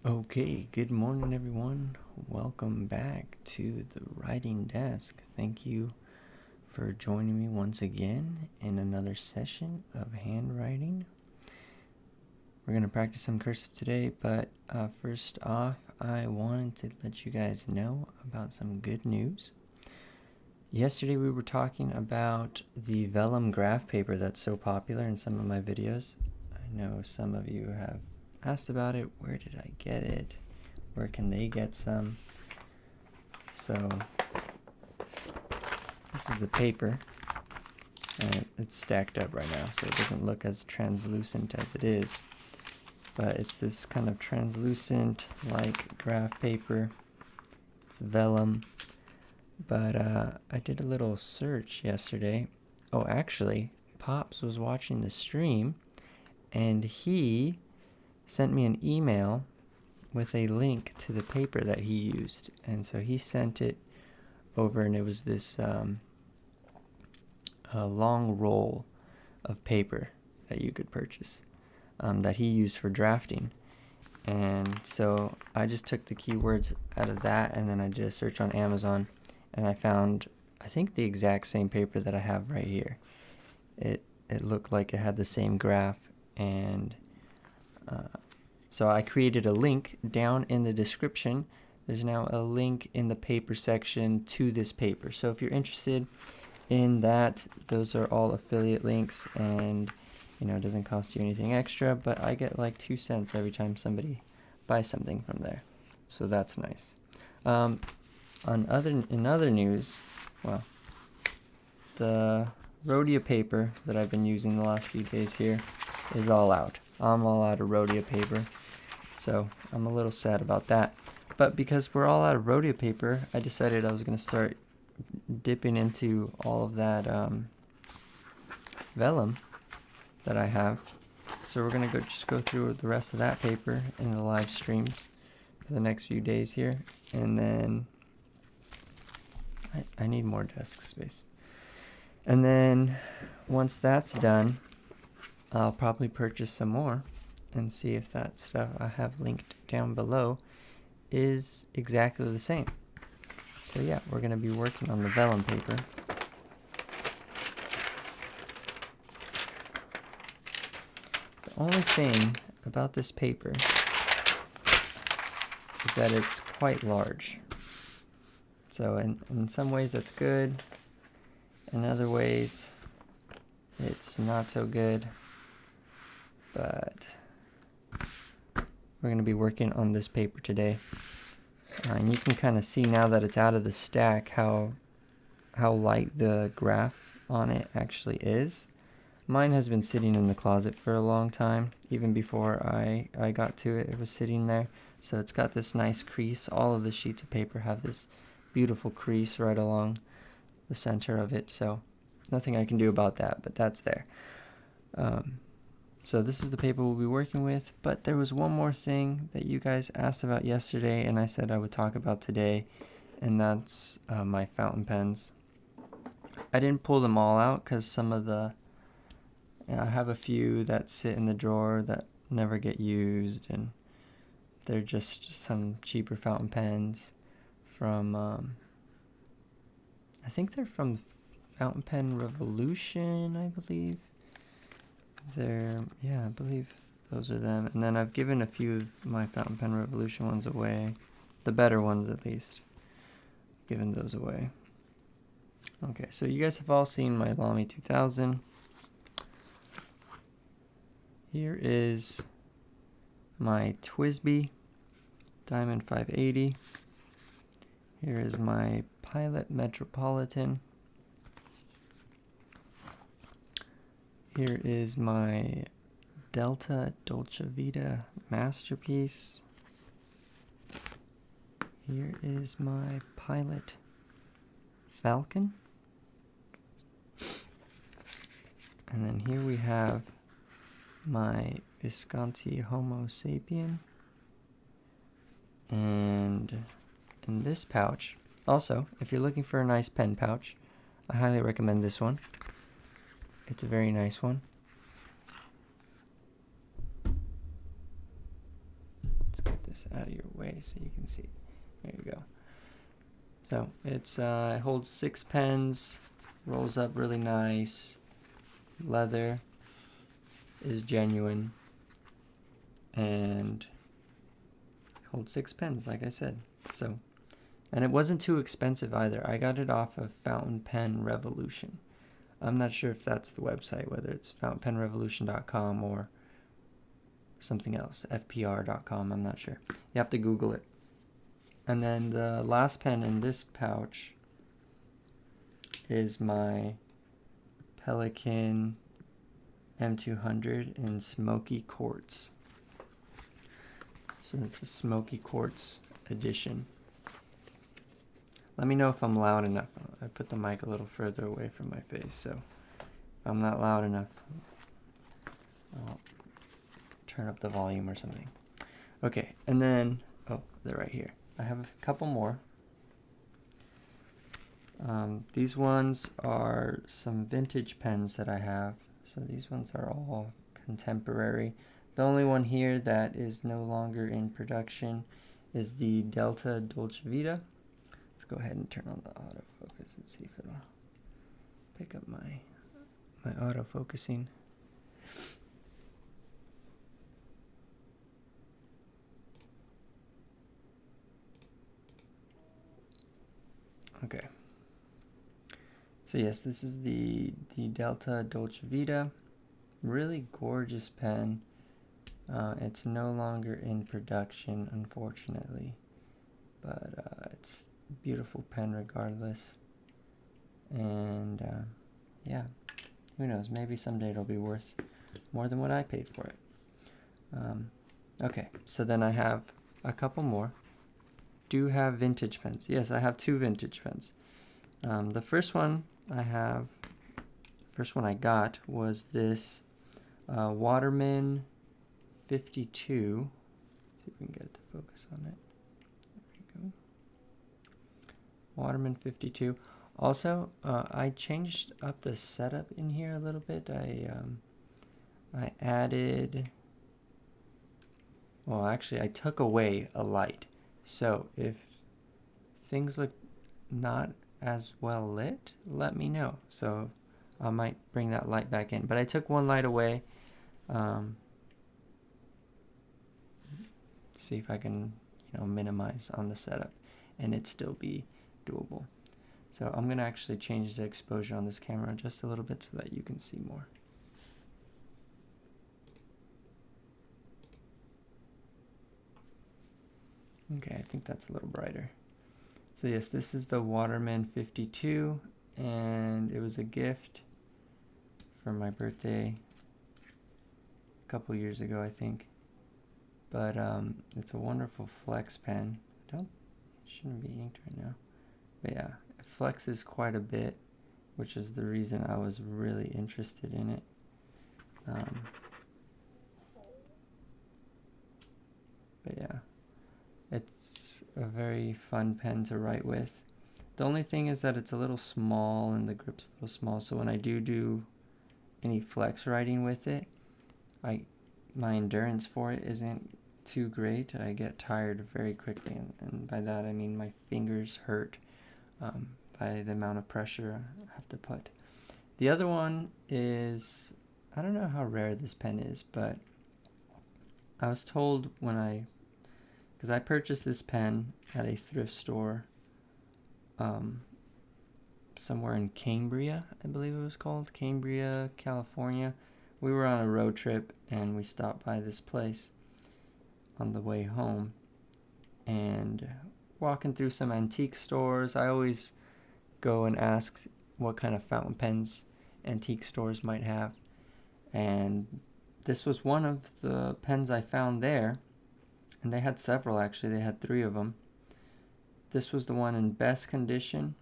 Okay, good morning everyone. Welcome back to the writing desk. Thank you for joining me once again in another session of handwriting. We're going to practice some cursive today, but first off, I wanted to let you guys know about some good news. Yesterday we were talking about the vellum graph paper that's so popular in some of my videos. I know some of you have asked about it. Where did I get it? Where can they get some? So this is the paper, and it's stacked up right now, so it doesn't look as translucent as it is. But it's this kind of translucent, like graph paper. It's vellum. But I did a little search yesterday. Oh, actually, Pops was watching the stream, and he sent me an email with a link to the paper that he used. And so he sent it over, and it was this a long roll of paper that you could purchase that he used for drafting. And so I just took the keywords out of that, and then I did a search on Amazon, and I found, I think, the exact same paper that I have right here. It looked like it had the same graph, and so I created a link down in the description. There's now a link in the paper section to this paper. So if you're interested in that, those are all affiliate links, and it doesn't cost you anything extra, but I get like 2 cents every time somebody buys something from there. So that's nice. In other news, well, the Rhodia paper that I've been using the last few days here is all out. I'm all out of Rhodia paper, so I'm a little sad about that. But because we're all out of Rhodia paper, I decided I was going to start dipping into all of that vellum that I have. So we're going to just go through the rest of that paper in the live streams for the next few days here. And then I need more desk space. And then once that's done, I'll probably purchase some more and see if that stuff I have linked down below is exactly the same. So yeah, we're going to be working on the vellum paper. The only thing about this paper is that it's quite large. So in some ways that's good. In other ways it's not so good. But we're going to be working on this paper today. And you can kind of see now that it's out of the stack how light the graph on it actually is. Mine has been sitting in the closet for a long time. Even before I got to it, it was sitting there. So it's got this nice crease. All of the sheets of paper have this beautiful crease right along the center of it. So nothing I can do about that, but that's there. So this is the paper we'll be working with, but there was one more thing that you guys asked about yesterday, and I said I would talk about today, and that's my fountain pens. I didn't pull them all out because some of I have a few that sit in the drawer that never get used, and they're just some cheaper fountain pens from, I think they're from Fountain Pen Revolution, I believe. I believe those are them. And then I've given a few of my Fountain Pen Revolution ones away. The better ones, at least. Given those away. Okay, so you guys have all seen my Lamy 2000. Here is my TWSBI Diamond 580. Here is my Pilot Metropolitan. Here is my Delta Dolce Vita Masterpiece. Here is my Pilot Falcon. And then here we have my Visconti Homo Sapien. And in this pouch, also, if you're looking for a nice pen pouch, I highly recommend this one. It's a very nice one. Let's get this out of your way so you can see. There you go. So it's it holds 6 pens, rolls up really nice. Leather is genuine, and holds 6 pens, like I said. So, and it wasn't too expensive either. I got it off of Fountain Pen Revolution. I'm not sure if that's the website, whether it's fountainpenrevolution.com or something else, fpr.com, I'm not sure. You have to Google it. And then the last pen in this pouch is my Pelican M200 in Smoky Quartz. So it's the Smoky Quartz edition. Let me know if I'm loud enough. I put the mic a little further away from my face, so if I'm not loud enough, I'll turn up the volume or something. Okay, and then, oh, they're right here. I have a couple more. These ones are some vintage pens that I have. So these ones are all contemporary. The only one here that is no longer in production is the Delta Dolce Vita. Let's go ahead and turn on the autofocus and see if it'll pick up my autofocusing. Okay. So yes, this is the Delta Dolce Vita. Really gorgeous pen. It's no longer in production, unfortunately, but it's a beautiful pen regardless. And yeah, who knows? Maybe someday it'll be worth more than what I paid for it. Okay, so then I have a couple more. Do have vintage pens. Yes, I have 2 vintage pens. The first one I got was this Waterman 52. See if we can get it to focus on it. There we go. Waterman 52. Also, I changed up the setup in here a little bit. I added. Well, actually, I took away a light. So if things look not as well lit, let me know. So I might bring that light back in. But I took one light away. See if I can, minimize on the setup and it still be doable. So I'm gonna actually change the exposure on this camera just a little bit so that you can see more. Okay, I think that's a little brighter. So yes, this is the Waterman 52, and it was a gift for my birthday a couple years ago, I think. But it's a wonderful flex pen. It shouldn't be inked right now. But yeah, it flexes quite a bit, which is the reason I was really interested in it. But yeah, it's a very fun pen to write with. The only thing is that it's a little small and the grip's a little small, so when I do any flex writing with it, my endurance for it isn't too great. I get tired very quickly, and by that I mean my fingers hurt by the amount of pressure I have to put. The other one is, I don't know how rare this pen is, but I was told because I purchased this pen at a thrift store somewhere in Cambria, I believe it was called, Cambria, California. We were on a road trip and we stopped by this place on the way home, and walking through some antique stores. I always go and ask what kind of fountain pens antique stores might have, and this was one of the pens I found there, and they had several actually. They had 3 of them. This was the one in best condition,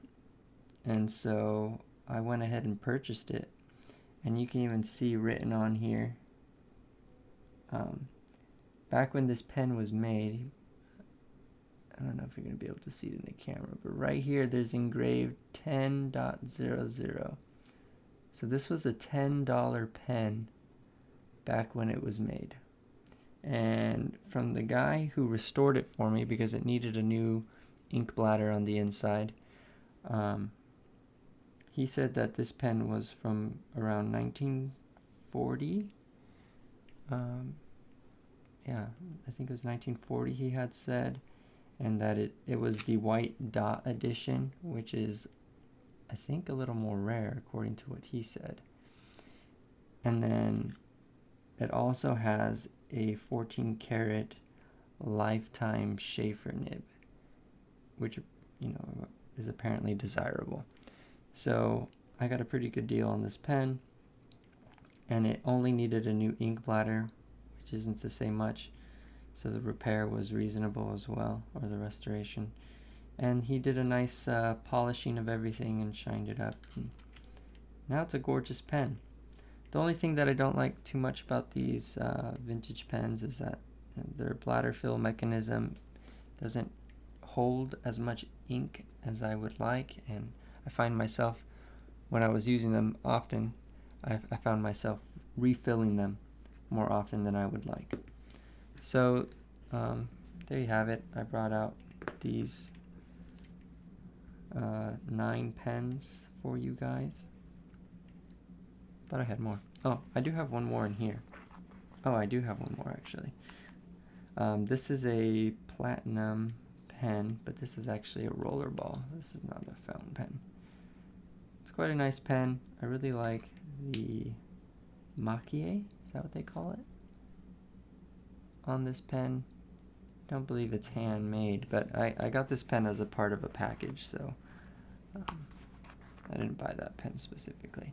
and so I went ahead and purchased it. And you can even see written on here, back when this pen was made, I don't know if you're going to be able to see it in the camera, but right here there's engraved 10.00. So this was a $10 pen back when it was made. And from the guy who restored it for me because it needed a new ink bladder on the inside, he said that this pen was from around 1940. Yeah, I think it was 1940 he had said, and that it was the white dot edition, which is, I think, a little more rare according to what he said. And then it also has a 14 karat lifetime Schaefer nib, which, you know, is apparently desirable. So I got a pretty good deal on this pen, and it only needed a new ink bladder, which isn't to say much. So the repair was reasonable as well, or the restoration. And he did a nice polishing of everything and shined it up. And now it's a gorgeous pen. The only thing that I don't like too much about these vintage pens is that their bladder fill mechanism doesn't hold as much ink as I would like, and I find myself, when I was using them often, I found myself refilling them more often than I would like. So there you have it. I brought out these 9 pens for you guys. Thought I had more. Oh, I do have one more in here. Oh, I do have one more actually. This is a platinum pen, but this is actually a roller ball. This is not a fountain pen. It's quite a nice pen. I really like the Marquis A, is that what they call it? On this pen. Don't believe it's handmade, but I got this pen as a part of a package, so I didn't buy that pen specifically.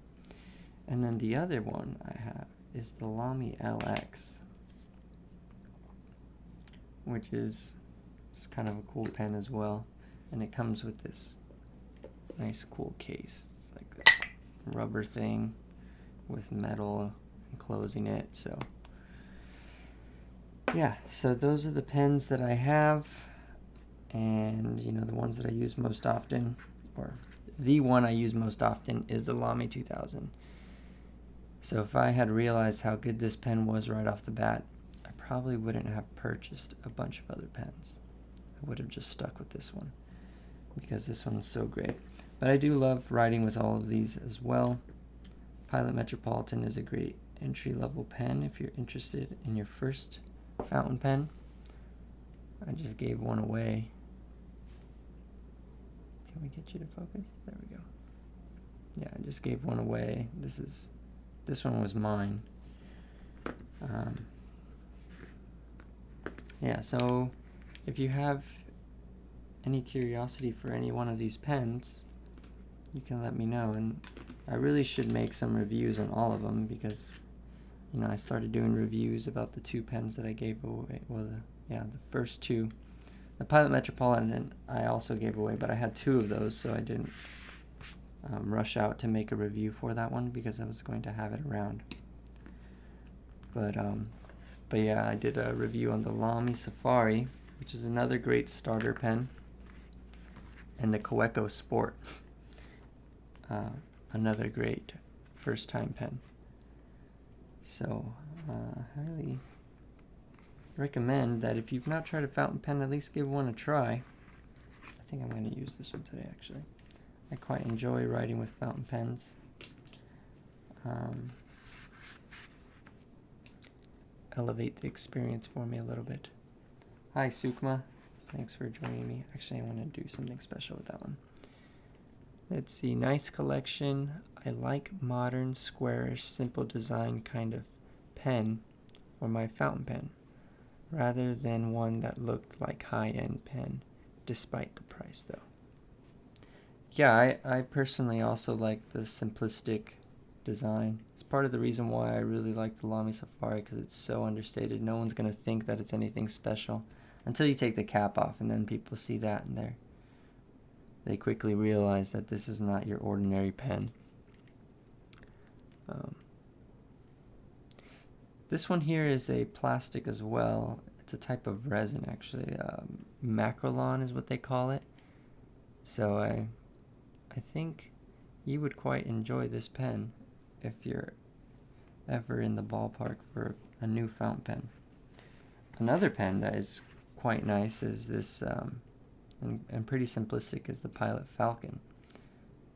And then the other one I have is the Lamy EX, which is kind of a cool pen as well, and it comes with this nice cool case. It's like this rubber thing with metal enclosing it. So yeah, so those are the pens that I have, and you know, the ones that I use most often, or the one I use most often, is the Lamy 2000. So if I had realized how good this pen was right off the bat, I probably wouldn't have purchased a bunch of other pens. I would have just stuck with this one because this one's so great. But I do love writing with all of these as well. Pilot Metropolitan is a great entry-level pen if you're interested in your first fountain pen. I just gave one away. Can we get you to focus? There we go. Yeah, I just gave one away. This one was mine. Yeah, so if you have any curiosity for any one of these pens, you can let me know. And I really should make some reviews on all of them because, you know, I started doing reviews about the 2 pens that I gave away. Well, the first 2. The Pilot Metropolitan I also gave away, but I had 2 of those, so I didn't rush out to make a review for that one because I was going to have it around. But yeah, I did a review on the Lamy Safari, which is another great starter pen, and the Kaweco Sport, another great first-time pen. So highly recommend that if you've not tried a fountain pen, at least give one a try. I think I'm going to use this one today, actually. I quite enjoy writing with fountain pens. Elevate the experience for me a little bit. Hi, Sukma. Thanks for joining me. Actually, I want to do something special with that one. Let's see. Nice collection. I like modern, squarish, simple design kind of pen for my fountain pen, rather than one that looked like high-end pen, despite the price, though. Yeah, I personally also like the simplistic design. It's part of the reason why I really like the Lamy Safari, because it's so understated. No one's going to think that it's anything special until you take the cap off, and then people see that and they quickly realize that this is not your ordinary pen. This one here is a plastic as well. It's a type of resin, actually. Macrolon is what they call it. So I think you would quite enjoy this pen if you're ever in the ballpark for a new fountain pen. Another pen that is quite nice is this, and pretty simplistic, is the Pilot Falcon.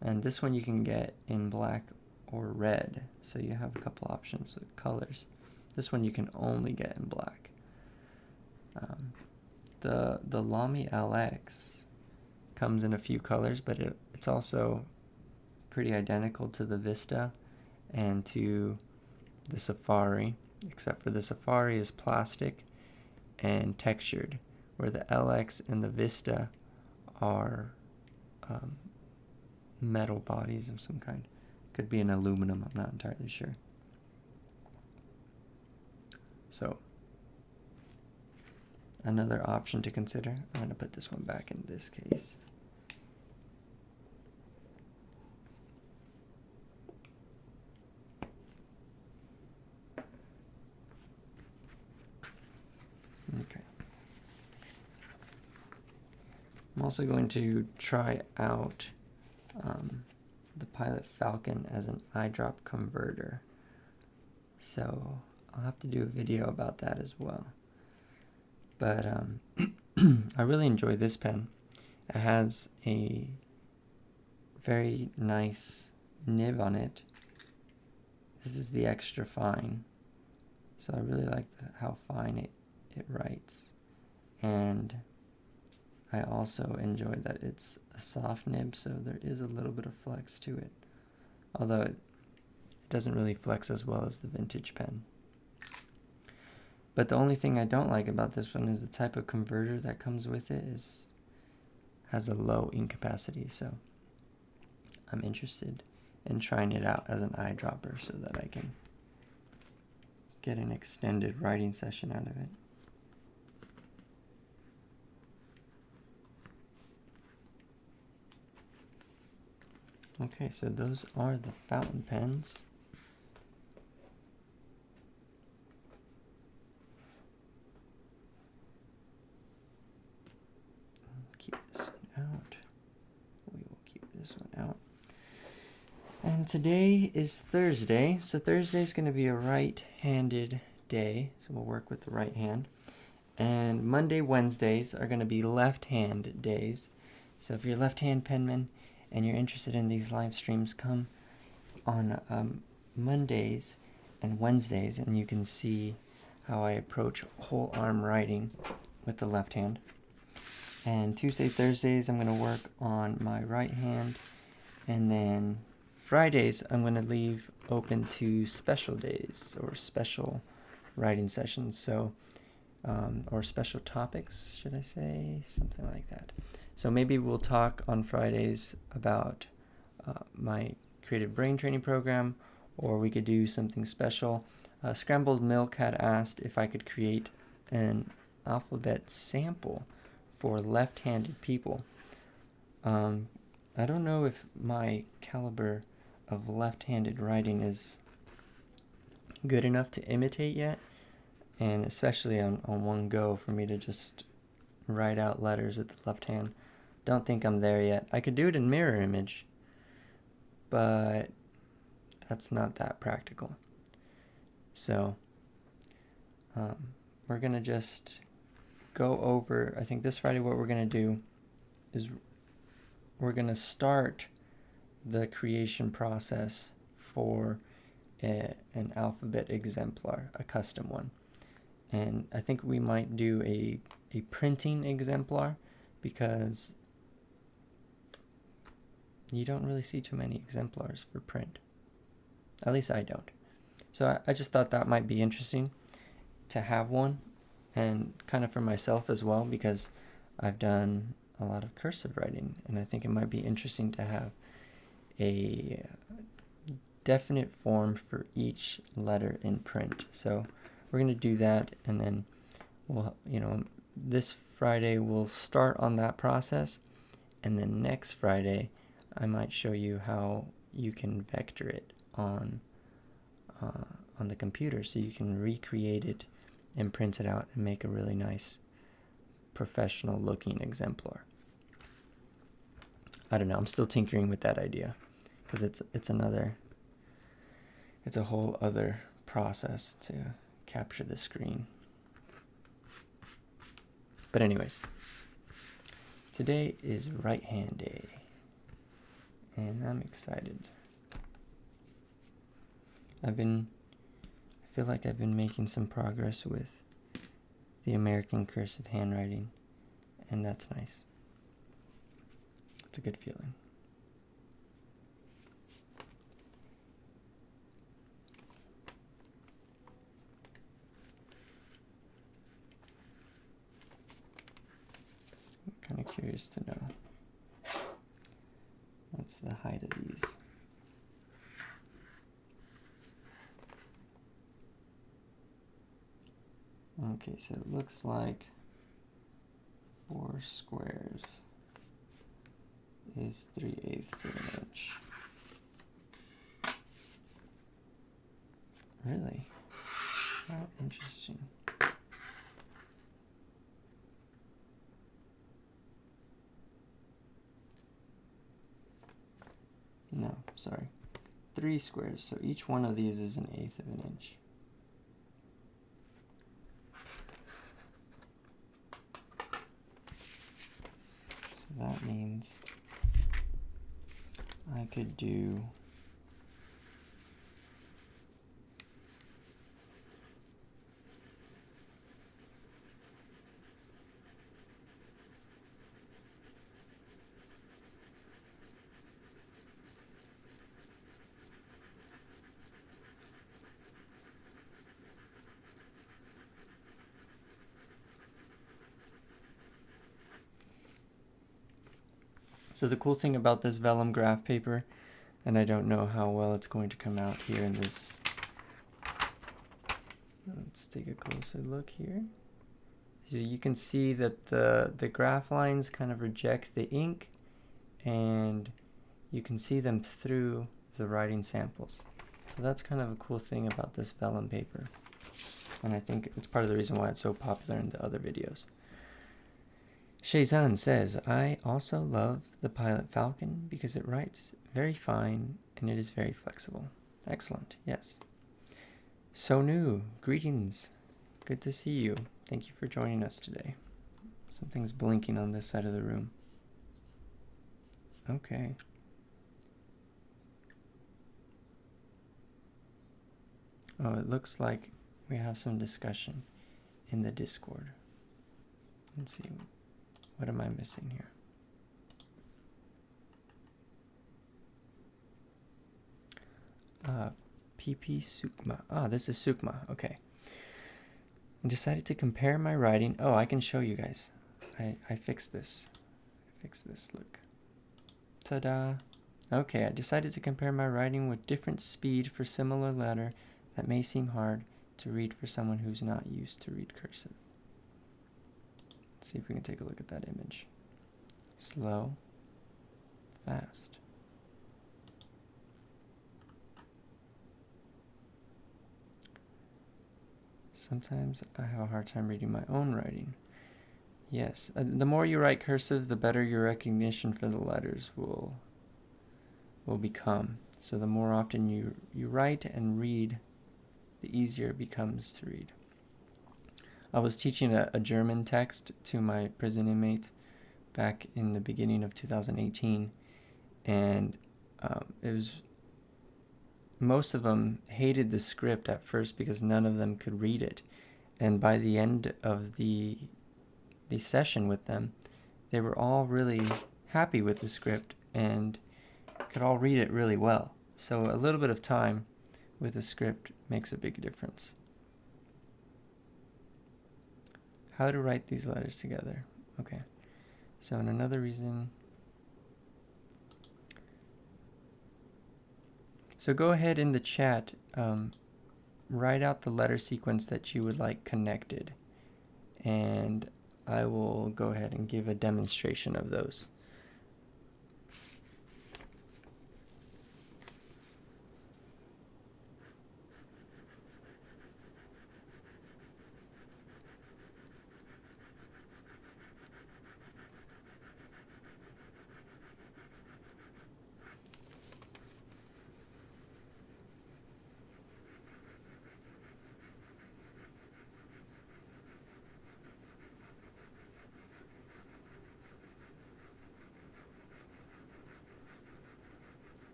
And this one you can get in black or red, so you have a couple options with colors. This one you can only get in black. The Lamy EX comes in a few colors, but it's also pretty identical to the Vista and to the Safari, except for the Safari is plastic and textured, where the LX and the Vista are metal bodies of some kind. Could be an aluminum, I'm not entirely sure. So, another option to consider. I'm going to put this one back in this case. Okay. I'm also going to try out the Pilot Falcon as an eyedrop converter. So I'll have to do a video about that as well. But I really enjoy this pen. It has a very nice nib on it. This is the extra fine. So I really like how fine it writes. And I also enjoy that it's a soft nib, so there is a little bit of flex to it. Although it doesn't really flex as well as the vintage pen. But the only thing I don't like about this one is the type of converter that comes with it has a low ink capacity, so I'm interested in trying it out as an eyedropper so that I can get an extended writing session out of it. Okay, so those are the fountain pens. Keep this one out. We will keep this one out. And today is Thursday, so Thursday is going to be a right-handed day, so we'll work with the right hand. And Monday, Wednesdays are going to be left-hand days. So if you're a left-hand penman and you're interested in these live streams, come on Mondays and Wednesdays, and you can see how I approach whole arm writing with the left hand. And Tuesday, Thursdays, I'm going to work on my right hand. And then Fridays, I'm going to leave open to special days or special writing sessions. So, or special topics, should I say? Something like that. So maybe we'll talk on Fridays about my creative brain training program, or we could do something special. Scrambled Milk had asked if I could create an alphabet sample for left-handed people. I don't know if my caliber of left-handed writing is good enough to imitate yet, and especially on one go for me to just write out letters with the left hand. Don't think I'm there yet. I could do it in mirror image, but that's not that practical. So we're going to just go over, I think this Friday what we're going to do is we're going to start the creation process for an alphabet exemplar, a custom one. And I think we might do a printing exemplar, because you don't really see too many exemplars for print. At least I don't. So I just thought that might be interesting to have one, and kind of for myself as well, because I've done a lot of cursive writing, and I think it might be interesting to have a definite form for each letter in print. So we're going to do that, and then we'll, this Friday we'll start on that process, and then next Friday I might show you how you can vector it on the computer, so you can recreate it and print it out and make a really nice professional looking exemplar. I don't know, I'm still tinkering with that idea, because it's a whole other process to capture the screen. But anyways, today is right hand day, and I'm excited. I feel like I've been making some progress with the American cursive handwriting, and that's nice. It's a good feeling. I'm kind of curious to know what's the height of these. Okay, so it looks like 4 squares is 3/8 of an inch. Really? How interesting. No, sorry. 3 squares, so each one of these is 1/8 of an inch. So that means I could do So the cool thing about this vellum graph paper, and I don't know how well it's going to come out here in this. Let's take a closer look here. So you can see that the graph lines kind of reject the ink, and you can see them through the writing samples. So that's kind of a cool thing about this vellum paper. And I think it's part of the reason why it's so popular in the other videos. Shazan says, I also love the Pilot Falcon because it writes very fine and it is very flexible. Excellent, yes. So new, greetings. Good to see you. Thank you for joining us today. Something's blinking on this side of the room. Okay. Oh, it looks like we have some discussion in the Discord. Let's see. What am I missing here? PP Sukma. Ah, this is Sukma. Okay. I decided to compare my writing. Oh, I can show you guys. I fixed this. Look. Ta-da. Okay, I decided to compare my writing with different speed for similar letter that may seem hard to read for someone who's not used to read cursive. Let's see if we can take a look at that image. Slow, fast. Sometimes I have a hard time reading my own writing. Yes, the more you write cursive, the better your recognition for the letters will become. So the more often you write and read, the easier it becomes to read. I was teaching a German text to my prison inmates back in the beginning of 2018, and it was most of them hated the script at first because none of them could read it, and by the end of the session with them, they were all really happy with the script and could all read it really well. So a little bit of time with the script makes a big difference. How to write these letters together. Okay, so and another reason. So go ahead in the chat, write out the letter sequence that you would like connected, and I will go ahead and give a demonstration of those.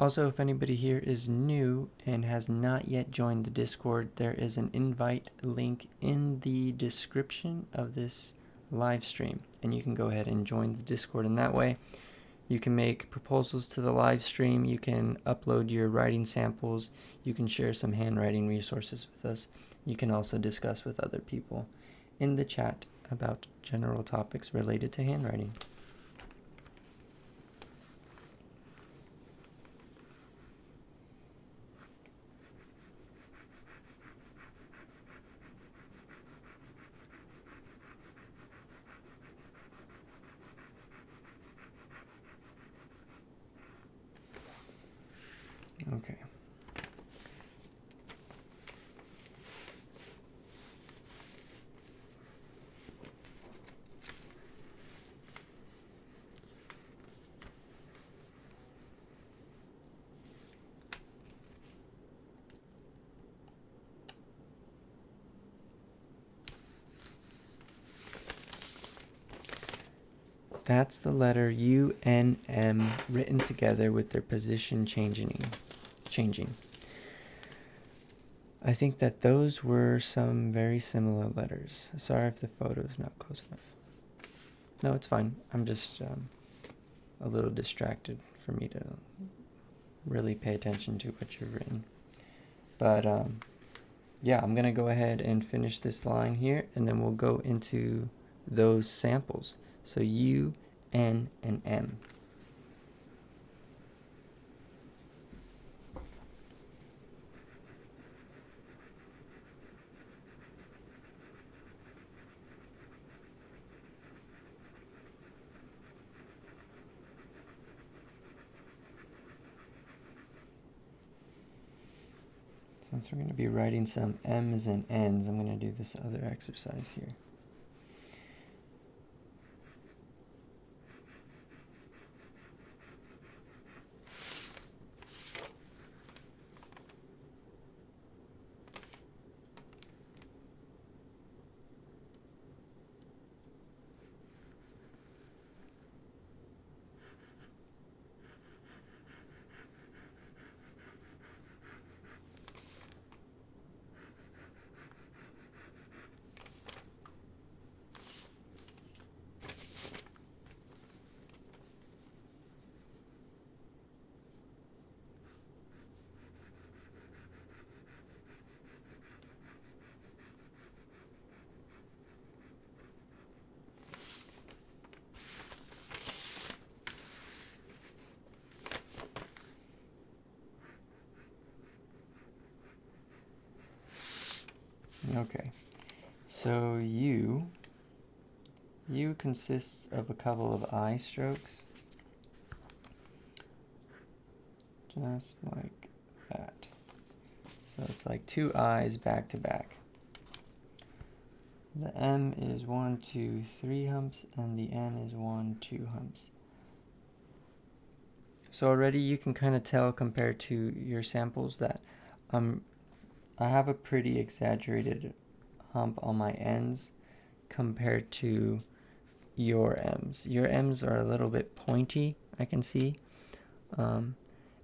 Also, if anybody here is new and has not yet joined the Discord, there is an invite link in the description of this live stream, and you can go ahead and join the Discord in that way. You can make proposals to the live stream, you can upload your writing samples, you can share some handwriting resources with us. You can also discuss with other people in the chat about general topics related to handwriting. Okay. That's the letter U, N, M written together with their position changing. I think that those were some very similar letters. Sorry if the photo is not close enough. No, it's fine. I'm just a little distracted for me to really pay attention to what you've written. But yeah, I'm going to go ahead and finish this line here, and then we'll go into those samples. So U, N, and M. Since we're going to be writing some M's and N's, I'm going to do this other exercise here. Okay, so U consists of a couple of I strokes, just like that. So it's like two I's back to back. The M is 1, 2, 3 humps, and the N is 1, 2 humps. So already you can kind of tell compared to your samples that I have a pretty exaggerated hump on my N's compared to your M's. Your M's are a little bit pointy, I can see,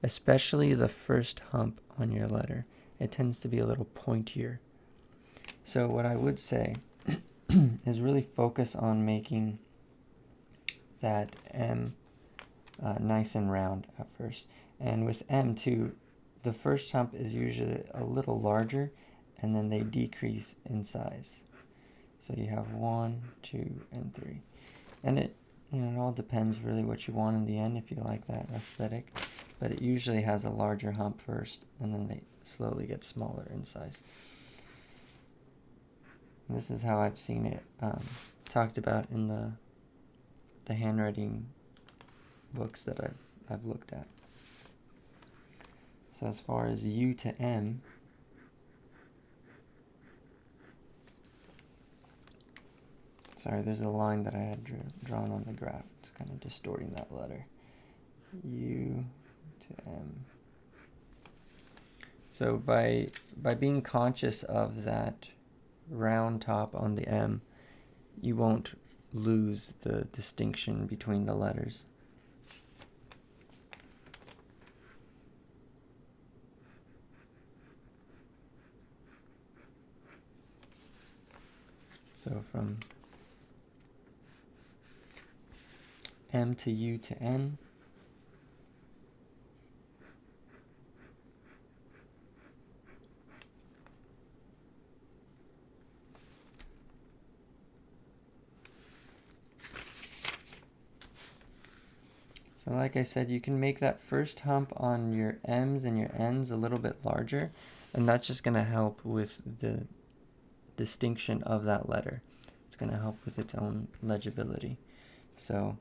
especially the first hump on your letter. It tends to be a little pointier. So what I would say is really focus on making that M nice and round at first. And with M too, the first hump is usually a little larger, and then they decrease in size. So you have 1, 2, and 3. And it all depends really what you want in the end, if you like that aesthetic. But it usually has a larger hump first, and then they slowly get smaller in size. And this is how I've seen it talked about in the handwriting books that I've looked at. So as far as U to M, sorry, there's a line that I had drawn on the graph. It's kind of distorting that letter. U to M. So by being conscious of that round top on the M, you won't lose the distinction between the letters. So from M to U to N. So like I said, you can make that first hump on your M's and your N's a little bit larger, and that's just going to help with the distinction of that letter. It's going to help with its own legibility. So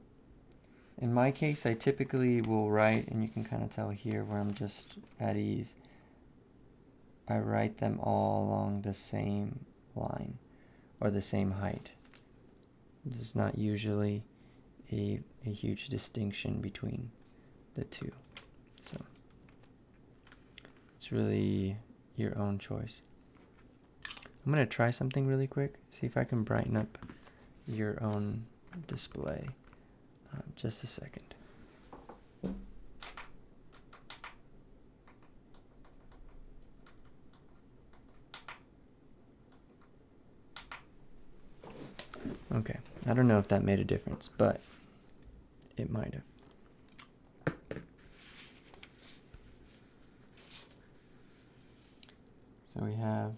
in my case, I typically will write, and you can kind of tell here where I'm just at ease, I write them all along the same line or the same height. There's not usually a huge distinction between the two. So it's really your own choice. I'm going to try something really quick, see if I can brighten up your own display. Just a second. Okay, I don't know if that made a difference, but it might have. So we have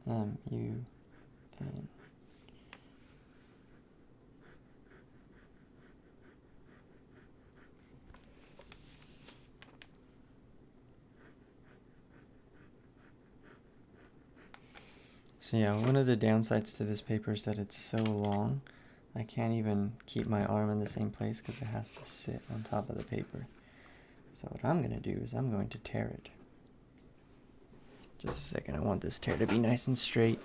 M, U, N. So yeah, one of the downsides to this paper is that it's so long. I can't even keep my arm in the same place because it has to sit on top of the paper. So what I'm going to do is I'm going to tear it. Just a second, I want this tear to be nice and straight.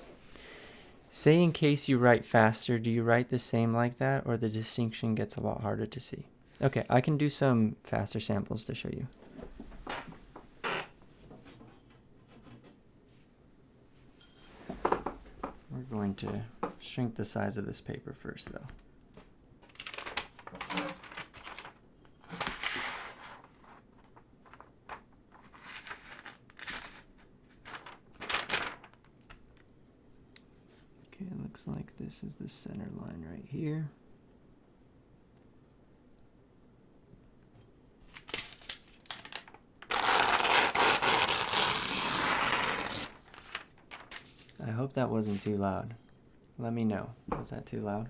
Say in case you write faster, do you write the same like that, or the distinction gets a lot harder to see? Okay, I can do some faster samples to show you. We're going to shrink the size of this paper first, though. Okay, it looks like this is the center line right here. I hope that wasn't too loud. Let me know. Was that too loud?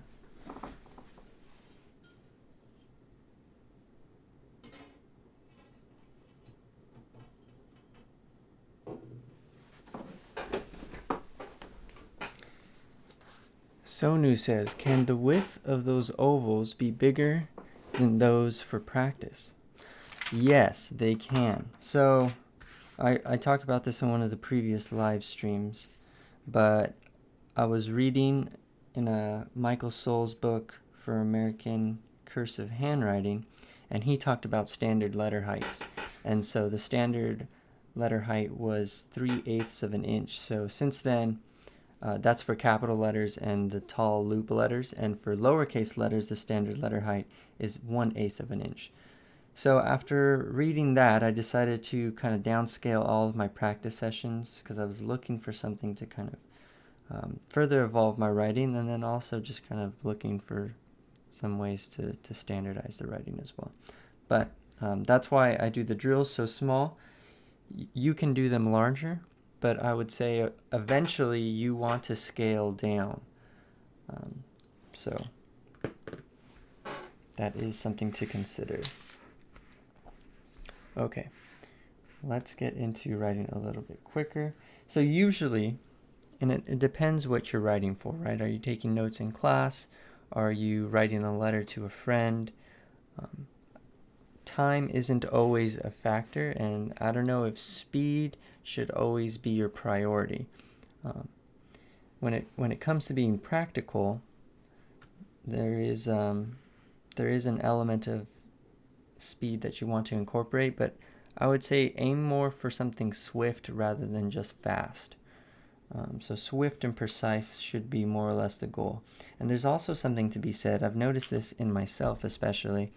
Sonu says, can the width of those ovals be bigger than those for practice? Yes, they can. So I talked about this in one of the previous live streams, but I was reading in a Michael Souls book for American Cursive Handwriting, and he talked about standard letter heights. And so the standard letter height was 3/8 of an inch. So since then, that's for capital letters and the tall loop letters. And for lowercase letters, the standard letter height is 1/8 of an inch. So after reading that, I decided to kind of downscale all of my practice sessions because I was looking for something to kind of further evolve my writing, and then also just kind of looking for some ways to standardize the writing as well. But that's why I do the drills so small. You can do them larger, but I would say eventually you want to scale down. So that is something to consider. Okay, let's get into writing a little bit quicker. So usually, and it depends what you're writing for, right? Are you taking notes in class? Are you writing a letter to a friend? Time isn't always a factor, and I don't know if speed should always be your priority. When it comes to being practical, there is an element of speed that you want to incorporate, but I would say aim more for something swift rather than just fast. So swift and precise should be more or less the goal. And there's also something to be said, I've noticed this in myself especially,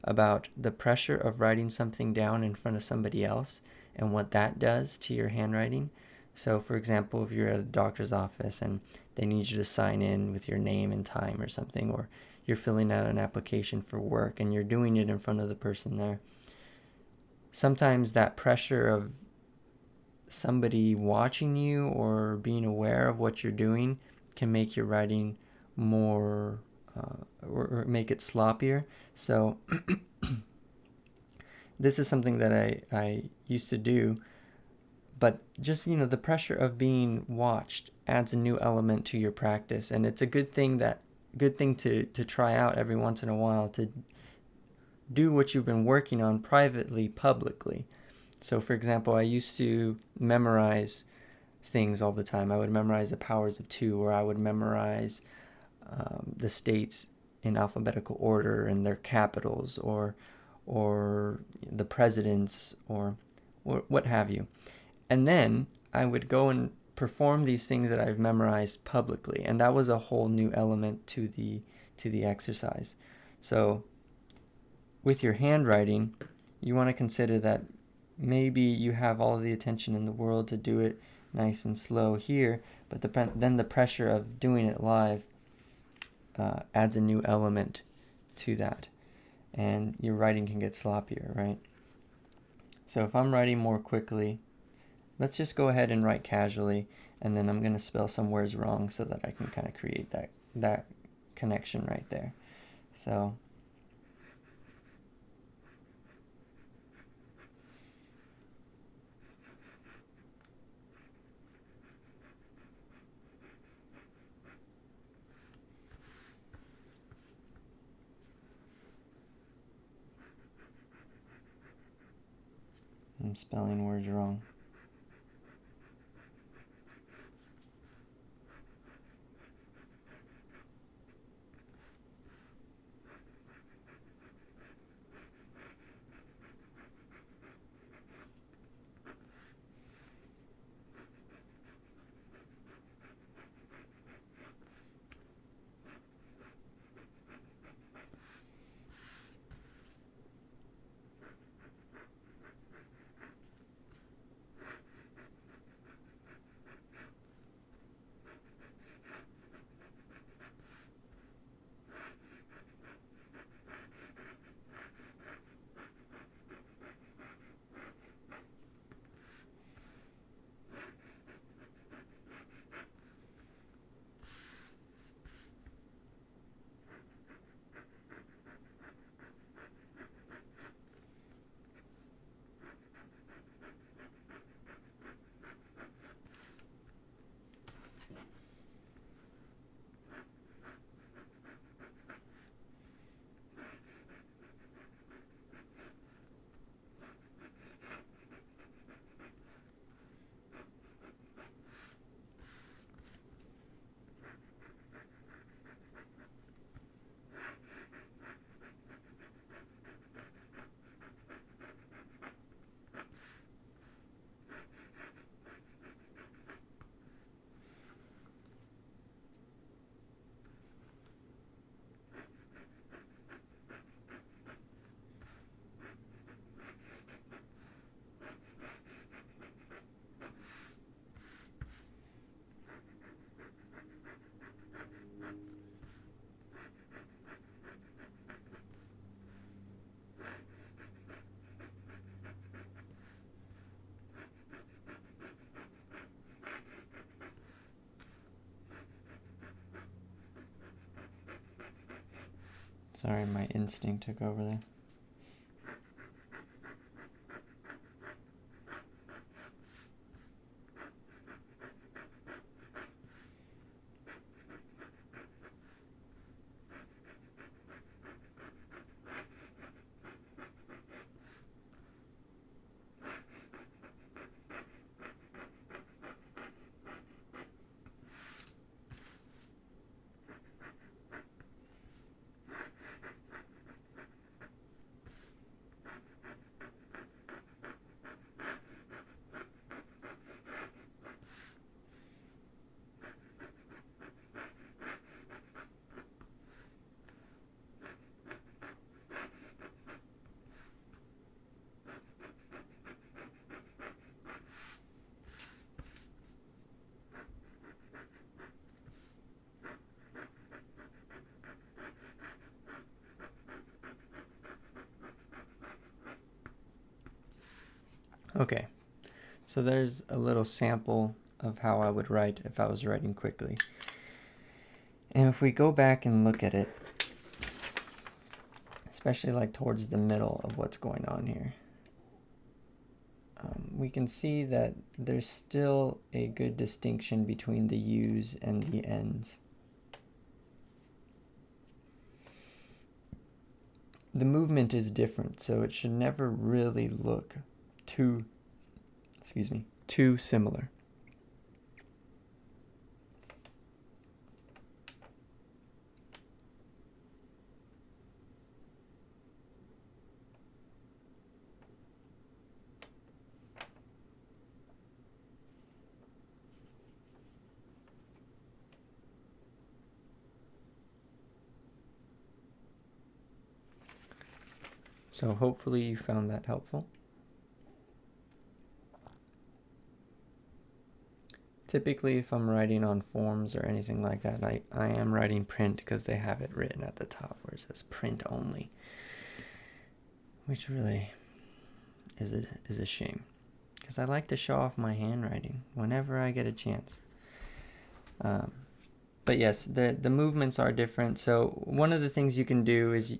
about the pressure of writing something down in front of somebody else and what that does to your handwriting. So for example, if you're at a doctor's office and they need you to sign in with your name and time or something, or you're filling out an application for work and you're doing it in front of the person there, sometimes that pressure of somebody watching you or being aware of what you're doing can make your writing more or make it sloppier. So this is something that I used to do, but just, the pressure of being watched adds a new element to your practice, and it's a good thing to try out every once in a while, to do what you've been working on privately, publicly. So for example, I used to memorize things all the time. I would memorize the powers of two, or I would memorize the states in alphabetical order and their capitals, or the presidents, or what have you. And then I would go and perform these things that I've memorized publicly, and that was a whole new element to the exercise. So with your handwriting, you want to consider that maybe you have all the attention in the world to do it nice and slow here, but then the pressure of doing it live adds a new element to that, and your writing can get sloppier, right? So if I'm writing more quickly, let's just go ahead and write casually, and then I'm going to spell some words wrong so that I can kind of create that connection right there. So I'm spelling words wrong. Sorry, my instinct took over there. Okay, so there's a little sample of how I would write if I was writing quickly. And if we go back and look at it, especially like towards the middle of what's going on here, we can see that there's still a good distinction between the U's and the N's. The movement is different, so it should never really look too similar. So hopefully you found that helpful. Typically, if I'm writing on forms or anything like that, I am writing print because they have it written at the top where it says print only, which really is a shame because I like to show off my handwriting whenever I get a chance. But yes, the movements are different. So one of the things you can do is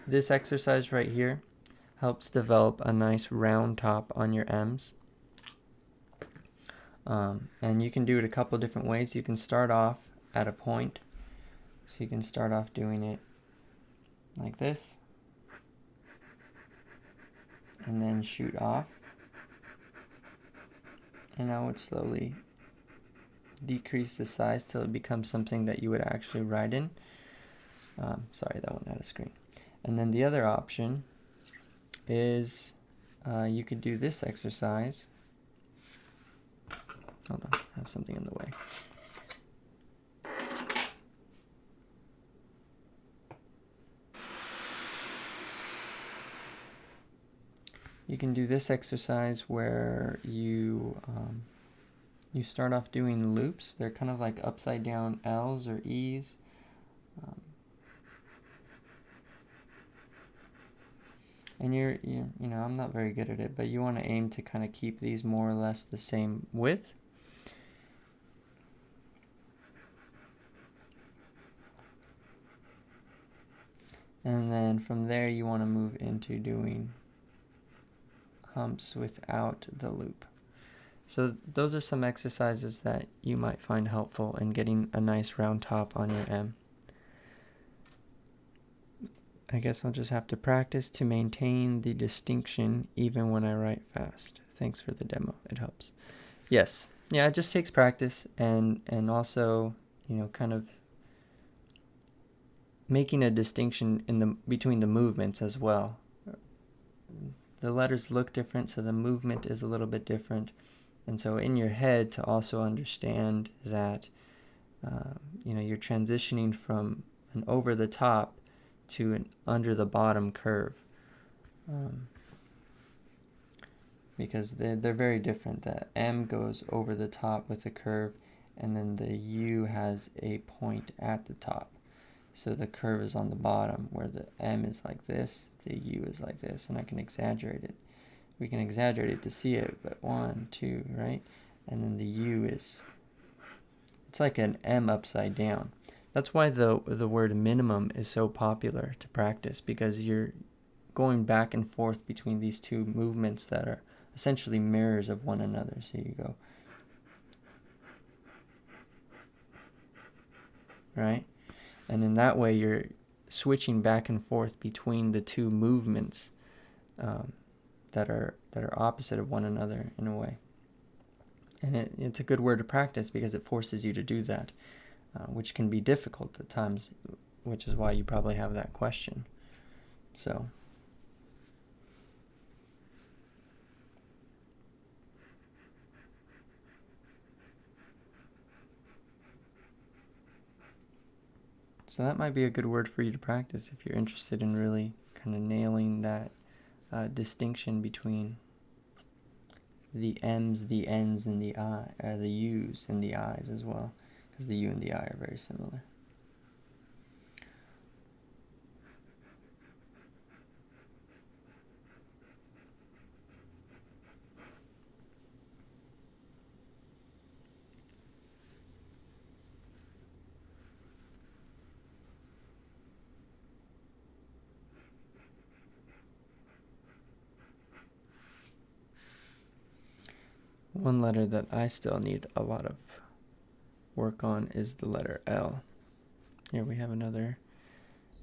this exercise right here helps develop a nice round top on your M's. And you can do it a couple different ways. You can start off at a point. So you can start off doing it like this. And then shoot off. And I would slowly decrease the size till it becomes something that you would actually write in. Sorry, that went out of screen. And then the other option is you could do this exercise. Hold on, I have something in the way. You can do this exercise where you start off doing loops. They're kind of like upside down L's or E's. And you know, I'm not very good at it, but you want to aim to kind of keep these more or less the same width. And then from there you want to move into doing humps without the loop. So those are some exercises that you might find helpful in getting a nice round top on your M. I guess I'll just have to practice to maintain the distinction even when I write fast. Thanks for the demo, it helps. Yes, yeah, it just takes practice and also, you know, kind of making a distinction between the movements as well. The letters look different, so the movement is a little bit different. And so in your head, to also understand that you know, you're transitioning from an over the top to an under the bottom curve, because they're very different. The M goes over the top with a curve, and then the U has a point at the top. So the curve is on the bottom, where the M is like this, the U is like this, and I can exaggerate it. We can exaggerate it to see it, but 1, 2, right? And then the U is, it's like an M upside down. That's why the word minimum is so popular to practice, because you're going back and forth between these two movements that are essentially mirrors of one another. So you go, right? And in that way, you're switching back and forth between the two movements that are opposite of one another in a way. And it's a good word to practice because it forces you to do that, which can be difficult at times, which is why you probably have that question. So that might be a good word for you to practice if you're interested in really kind of nailing that distinction between the M's, the N's, and the U's and the I's as well, because the U and the I are very similar. One letter that I still need a lot of work on is the letter L. Here we have another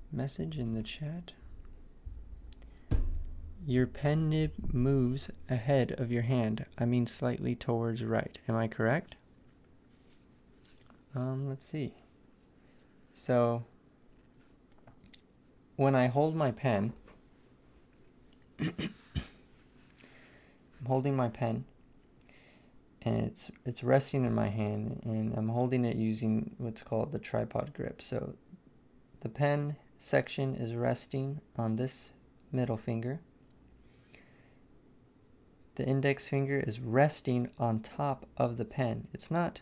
message in the chat. Your pen nib moves ahead of your hand. I mean slightly towards right. Am I correct? Let's see. So when I hold my pen, I'm holding my pen and it's resting in my hand, and I'm holding it using what's called the tripod grip. So the pen section is resting on this middle finger. The index finger is resting on top of the pen. It's not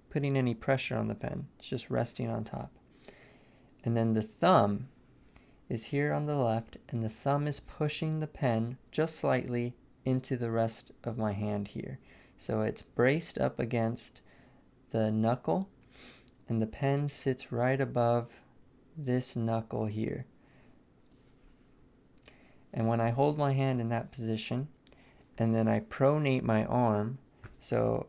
putting any pressure on the pen. It's just resting on top. And then the thumb is here on the left, and the thumb is pushing the pen just slightly into the rest of my hand here. So it's braced up against the knuckle, and the pen sits right above this knuckle here. And when I hold my hand in that position, and then I pronate my arm, so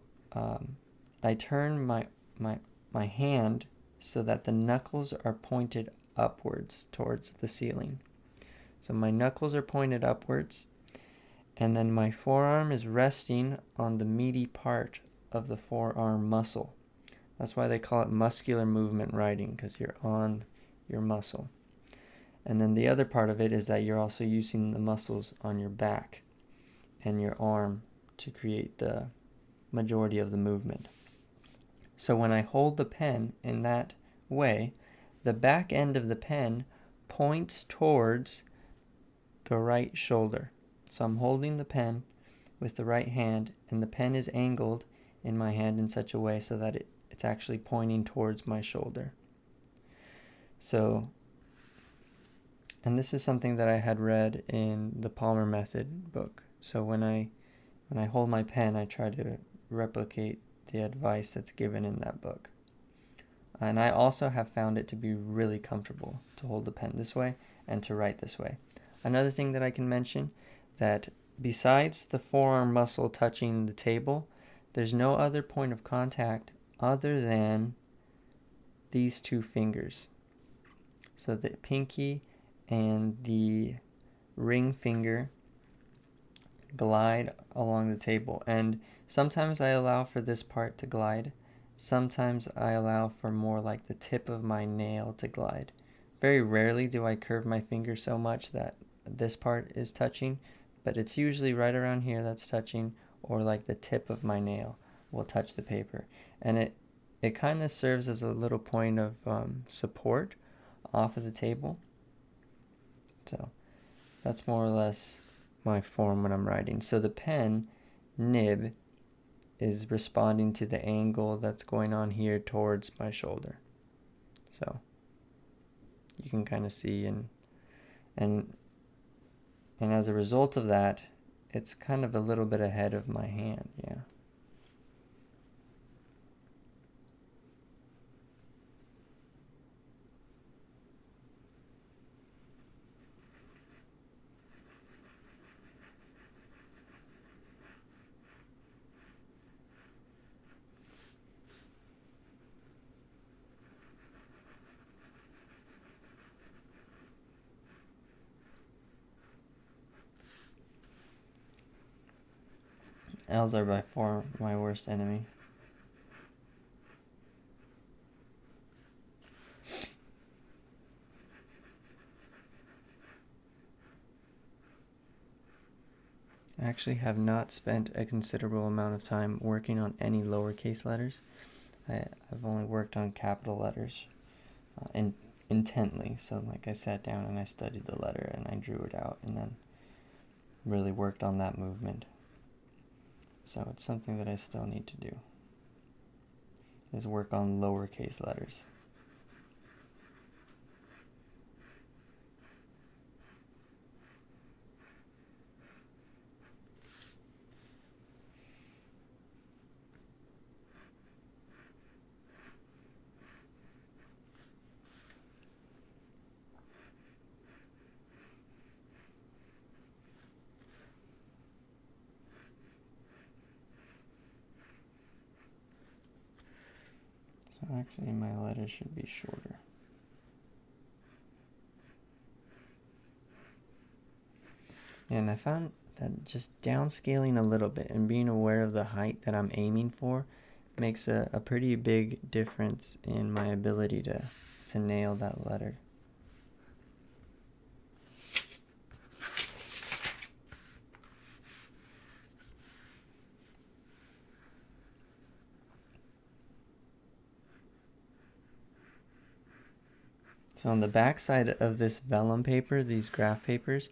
I turn my hand so that the knuckles are pointed upwards towards the ceiling. So my knuckles are pointed upwards, and then my forearm is resting on the meaty part of the forearm muscle. That's why they call it muscular movement writing, because you're on your muscle. And then the other part of it is that you're also using the muscles on your back and your arm to create the majority of the movement. So when I hold the pen in that way, the back end of the pen points towards the right shoulder. So I'm holding the pen with the right hand, and the pen is angled in my hand in such a way so that it's actually pointing towards my shoulder. So, and this is something that I had read in the Palmer Method book. So when I hold my pen, I try to replicate the advice that's given in that book. And I also have found it to be really comfortable to hold the pen this way and to write this way. Another thing that I can mention, that besides the forearm muscle touching the table, there's no other point of contact other than these two fingers. So the pinky and the ring finger glide along the table, and sometimes I allow for this part to glide. Sometimes I allow for more like the tip of my nail to glide. Very rarely do I curve my finger so much that this part is touching, but it's usually right around here that's touching, or like the tip of my nail will touch the paper. And it kind of serves as a little point of support off of the table. So that's more or less my form when I'm writing. So the pen nib is responding to the angle that's going on here towards my shoulder. So you can kind of see, and as a result of that, it's kind of a little bit ahead of my hand, yeah. L's are by far my worst enemy. I actually have not spent a considerable amount of time working on any lowercase letters. I've only worked on capital letters intently. So like I sat down and I studied the letter and I drew it out and then really worked on that movement. So it's something that I still need to do, is work on lowercase letters. Actually, my letter should be shorter. And I found that just downscaling a little bit and being aware of the height that I'm aiming for makes a pretty big difference in my ability to nail that letter. So on the back side of this vellum paper, these graph papers,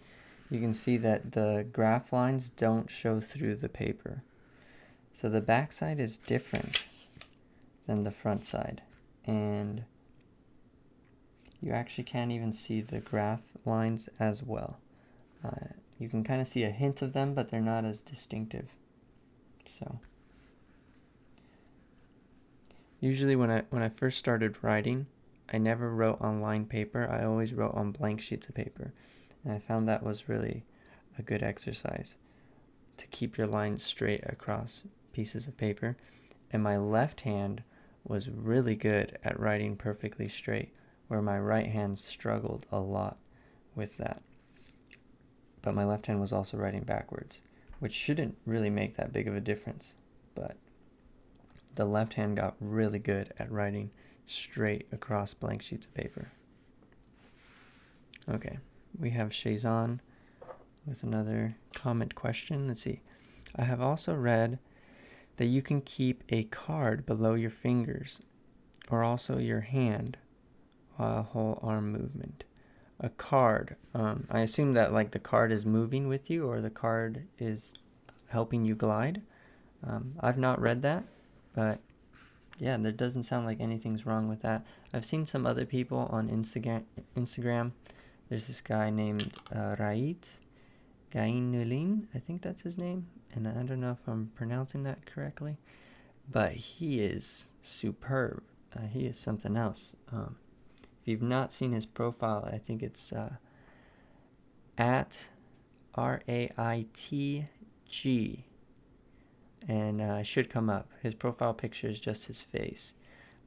you can see that the graph lines don't show through the paper. So the back side is different than the front side. And you actually can't even see the graph lines as well. You can kind of see a hint of them, but they're not as distinctive. So usually when I first started writing, I never wrote on lined paper. I always wrote on blank sheets of paper. And I found that was really a good exercise to keep your lines straight across pieces of paper. And my left hand was really good at writing perfectly straight, where my right hand struggled a lot with that. But my left hand was also writing backwards, which shouldn't really make that big of a difference. But the left hand got really good at writing straight across blank sheets of paper. Okay, we have Shazan with another comment question. Let's see. I have also read that you can keep a card below your fingers or also your hand while whole arm movement. A card. I assume that like the card is moving with you or the card is helping you glide. I've not read that, but yeah, there doesn't sound like anything's wrong with that. I've seen some other people on Instagram. There's this guy named Rait Gainulin, I think that's his name, and I don't know if I'm pronouncing that correctly, but he is superb. He is something else. If you've not seen his profile, I think it's at RAITG, and it should come up. His profile picture is just his face,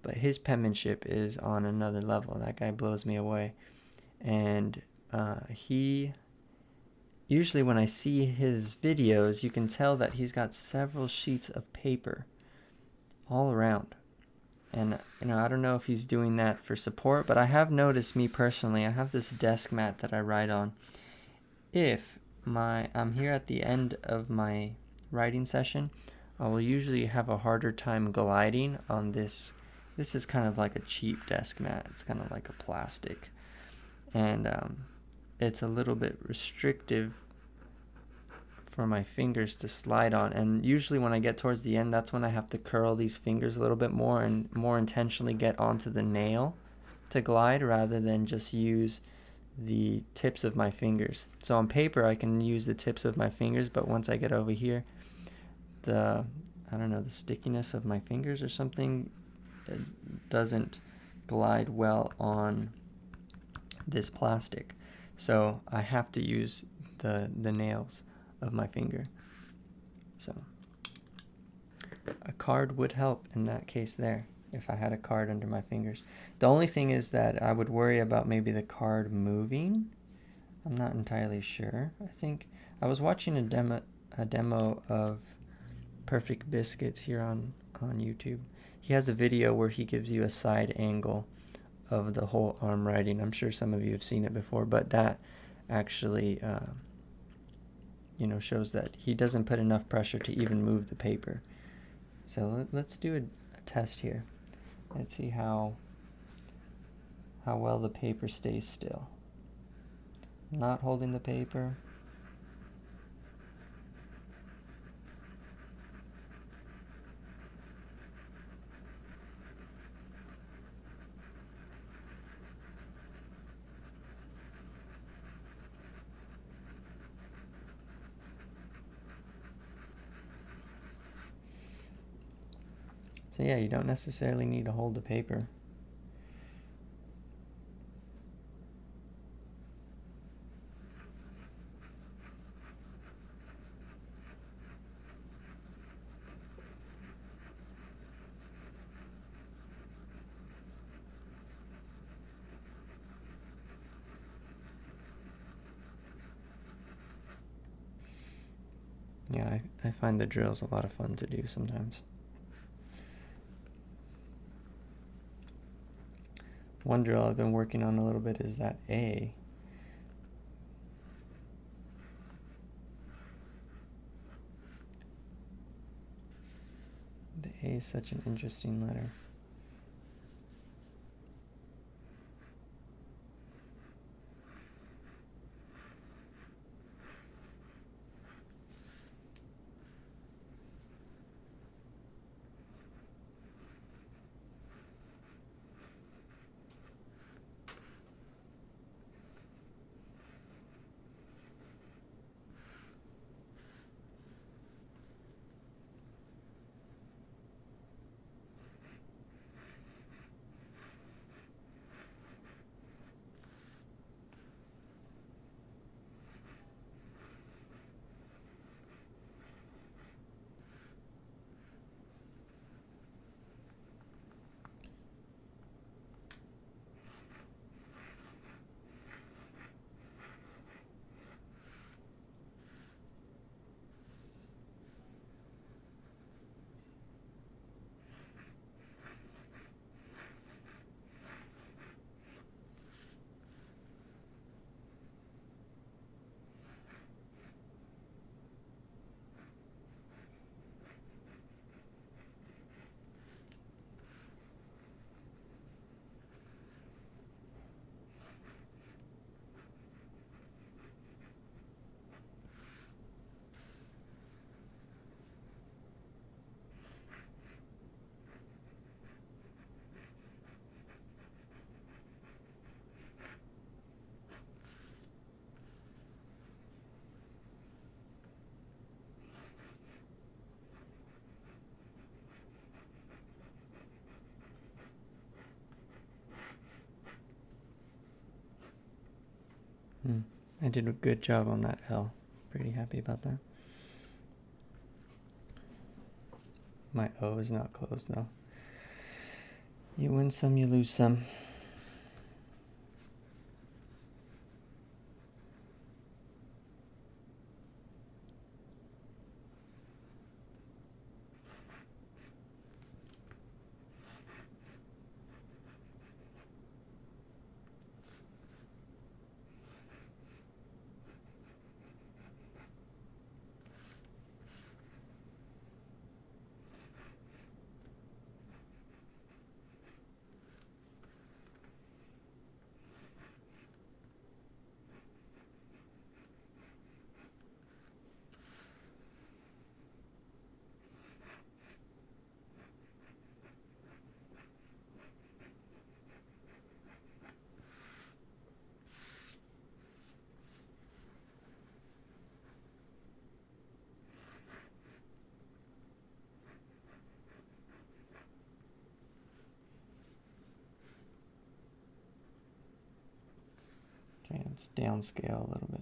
but his penmanship is on another level. That guy blows me away. And he, usually when I see his videos, you can tell that he's got several sheets of paper all around. And I don't know if he's doing that for support, but I have noticed, me personally, I have this desk mat that I write on. If I'm here at the end of my writing session, I will usually have a harder time gliding on this. This is kind of like a cheap desk mat. It's kind of like a plastic. And it's a little bit restrictive for my fingers to slide on. And usually when I get towards the end, that's when I have to curl these fingers a little bit more and more intentionally get onto the nail to glide rather than just use the tips of my fingers. So on paper, I can use the tips of my fingers, but once I get over here, the stickiness of my fingers or something, it doesn't glide well on this plastic. So I have to use the nails of my finger. So a card would help in that case there, if I had a card under my fingers. The only thing is that I would worry about maybe the card moving. I'm not entirely sure. I think I was watching a demo of Perfect Biscuits here on YouTube. He has a video where he gives you a side angle of the whole arm writing. I'm sure some of you have seen it before, but that actually shows that he doesn't put enough pressure to even move the paper. So let's do a test here. Let's see how well the paper stays still. Not holding the paper. So yeah, you don't necessarily need to hold the paper. Yeah, I find the drills a lot of fun to do sometimes. One drill I've been working on a little bit is that A. The A is such an interesting letter. I did a good job on that L. Pretty happy about that. My O is not closed though. You win some, you lose some. Okay, let's downscale a little bit.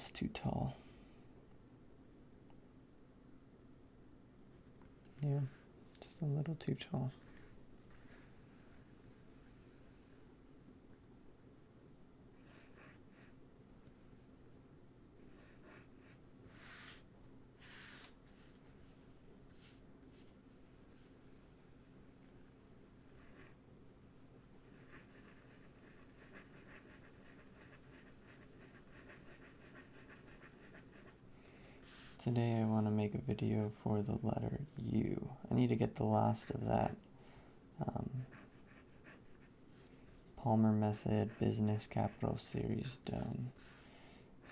That's too tall. Yeah, just a little too tall. Today I want to make a video for the letter U. I need to get the last of that Palmer Method Business Capital Series done.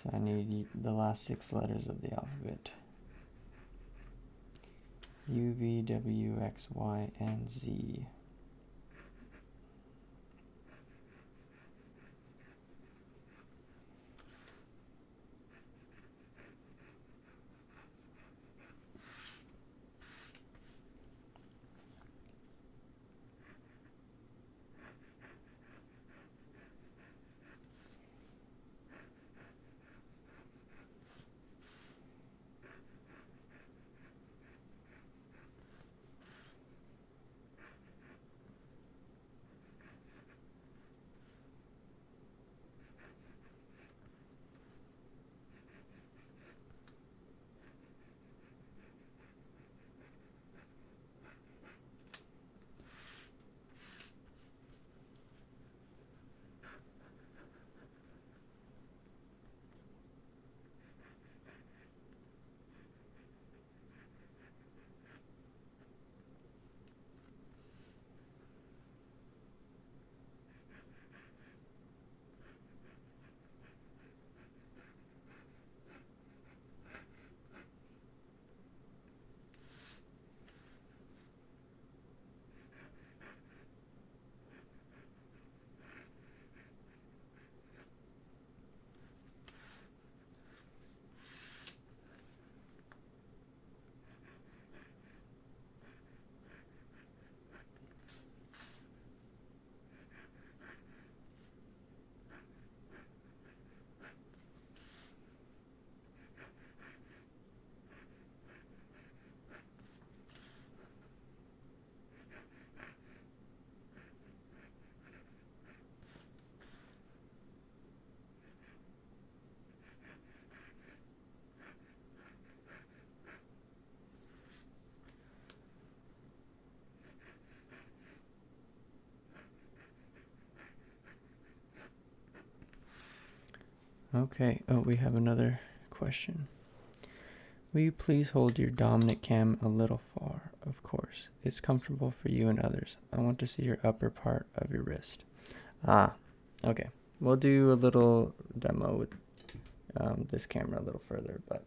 So I need the last 6 letters of the alphabet. U, V, W, X, Y, and Z. Okay, oh, we have another question. Will you please hold your dominant cam a little far? Of course. It's comfortable for you and others. I want to see your upper part of your wrist. Ah, okay. We'll do a little demo with this camera a little further, but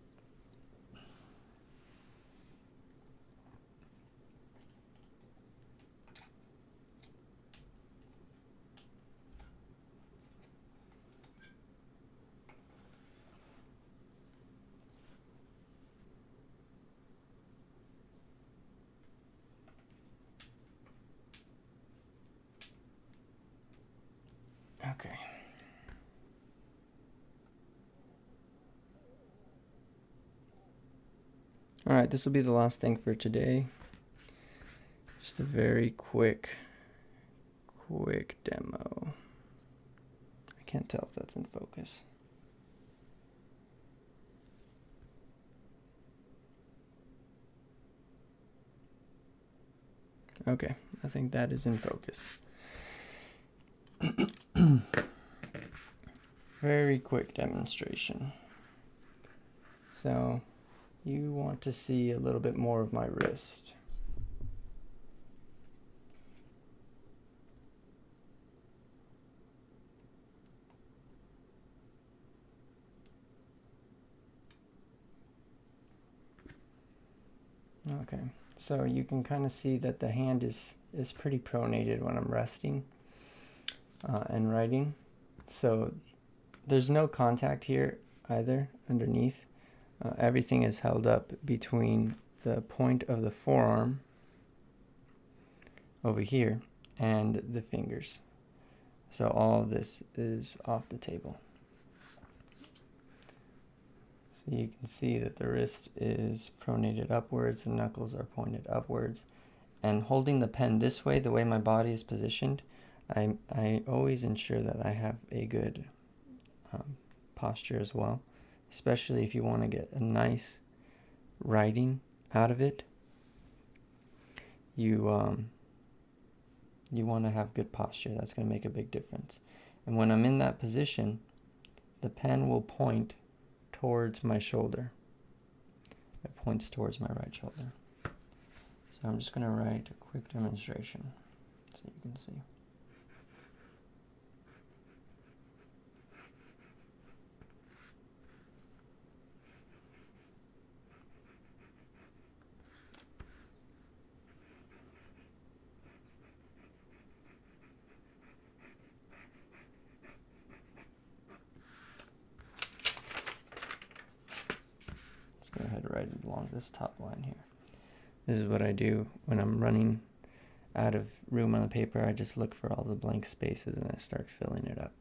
okay. All right, this will be the last thing for today. Just a very quick demo. I can't tell if that's in focus. Okay, I think that is in focus. Very quick demonstration. So you want to see a little bit more of my wrist. Okay, so you can kind of see that the hand is pretty pronated when I'm resting and writing. So there's no contact here either underneath. Everything is held up between the point of the forearm over here and the fingers. So all of this is off the table. So you can see that the wrist is pronated upwards, the knuckles are pointed upwards. And holding the pen this way, the way my body is positioned, I always ensure that I have a good posture as well, especially if you want to get a nice writing out of it. You want to have good posture. That's going to make a big difference. And when I'm in that position, the pen will point towards my shoulder. It points towards my right shoulder. So I'm just going to write a quick demonstration so you can see. Let's go ahead and write it along this top line here. This is what I do when I'm running out of room on the paper. I just look for all the blank spaces and I start filling it up.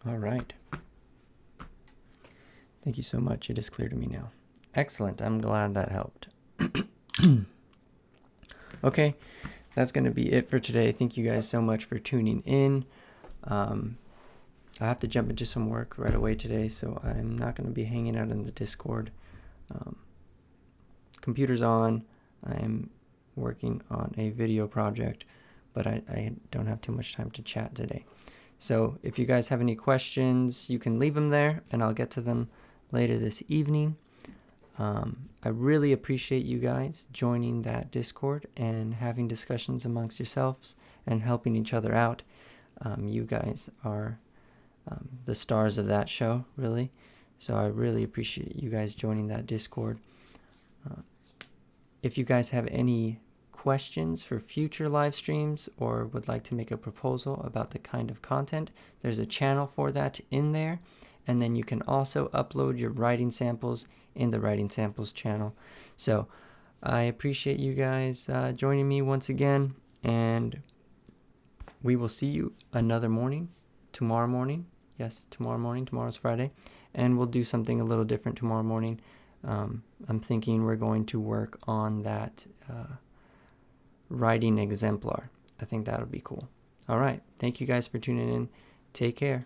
All right. Thank you so much. It is clear to me now. Excellent. I'm glad that helped. Okay, that's going to be it for today. Thank you guys so much for tuning in. I have to jump into some work right away today, so I'm not going to be hanging out in the Discord. Computer's on. I'm working on a video project, but I don't have too much time to chat today. So if you guys have any questions, you can leave them there, and I'll get to them later this evening. I really appreciate you guys joining that Discord and having discussions amongst yourselves and helping each other out. You guys are the stars of that show, really. So I really appreciate you guys joining that Discord. If you guys have any questions for future live streams or would like to make a proposal about the kind of content, there's a channel for that in there. And then you can also upload your writing samples in the writing samples channel. So I appreciate you guys joining me once again, and we will see you another morning, tomorrow morning. Yes, tomorrow morning. Tomorrow's Friday, and we'll do something a little different tomorrow morning. I'm thinking we're going to work on that writing exemplar. I think that'll be cool. All right. Thank you guys for tuning in. Take care.